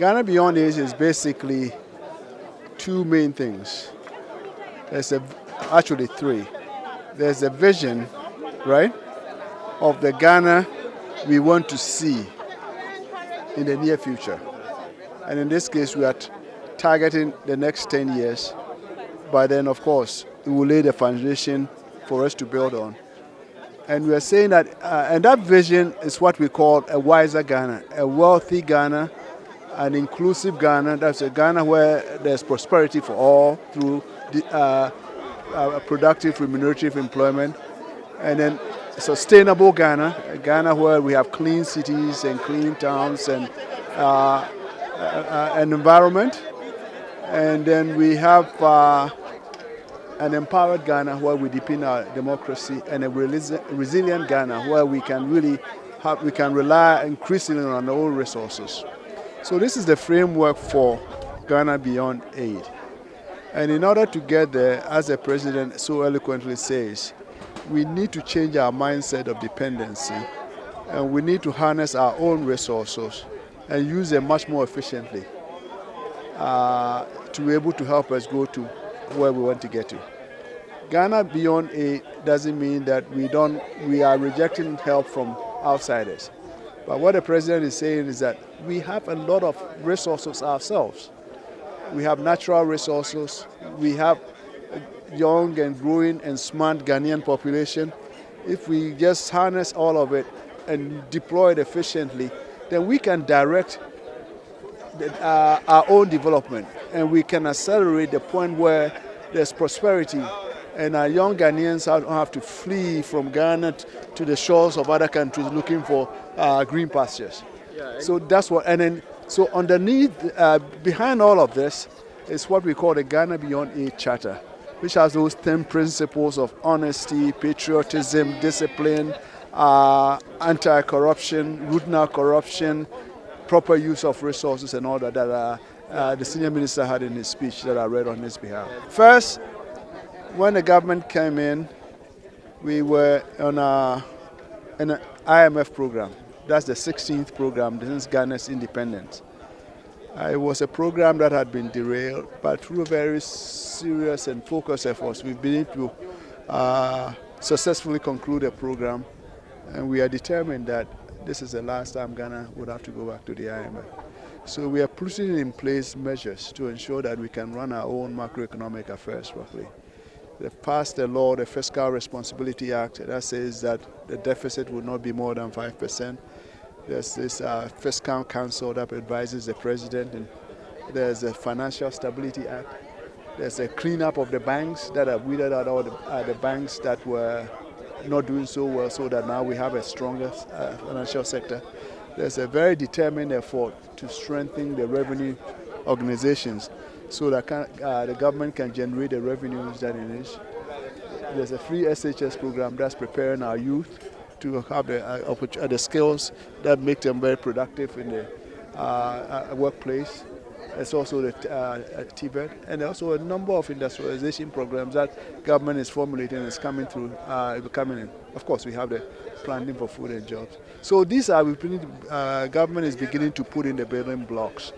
Ghana Beyond Age is basically two main things. Actually three. There's a vision, right, of the Ghana we want to see in the near future. And in this case, we are targeting the next 10 years. But then, of course, it will lay the foundation for us to build on. And we are saying that, and that vision is what we call a wiser Ghana, a wealthy Ghana, an inclusive Ghana. That's a Ghana where there's prosperity for all through productive, remunerative employment. And then sustainable Ghana, a Ghana where we have clean cities and clean towns and an environment. And then we have an empowered Ghana where we deepen our democracy, and a resilient Ghana where we can rely increasingly on our own resources. So this is the framework for Ghana Beyond Aid. And in order to get there, as the President so eloquently says, we need to change our mindset of dependency, and we need to harness our own resources and use them much more efficiently to be able to help us go to where we want to get to. Ghana Beyond Aid doesn't mean that we are rejecting help from outsiders. But what the President is saying is that we have a lot of resources ourselves. We have natural resources. We have a young and growing and smart Ghanaian population. If we just harness all of it and deploy it efficiently, then we can direct our own development, and we can accelerate the point where there's prosperity, and our young Ghanaians don't have to flee from Ghana to the shores of other countries looking for green pastures. Yeah, so that's what, and then so underneath, behind all of this is what we call the Ghana Beyond Aid Charter, which has those 10 principles of honesty, patriotism, discipline, anti-corruption, rooting out corruption, proper use of resources, and all that the senior minister had in his speech that I read on his behalf. First, when the government came in, we were on an IMF program. That's the 16th program since Ghana's independence. It was a program that had been derailed, but through very serious and focused efforts, we've been able to successfully conclude a program, and we are determined that this is the last time Ghana would have to go back to the IMF. So we are putting in place measures to ensure that we can run our own macroeconomic affairs properly. They've passed a law, the Fiscal Responsibility Act, that says that the deficit will not be more than 5%. There's this Fiscal Council that advises the President, and there's a Financial Stability Act. There's a cleanup of the banks that have weeded out all the banks that were not doing so well, so that now we have a stronger financial sector. There's a very determined effort to strengthen the revenue organizations so that the government can generate the revenues that it needs. There's a free SHS program that's preparing our youth to have the skills that make them very productive in the workplace. There's also the TVET, and also a number of industrialization programs that government is formulating and is coming through, coming in. Of course, we have the planting for food and jobs. So these are, government is beginning to put in the building blocks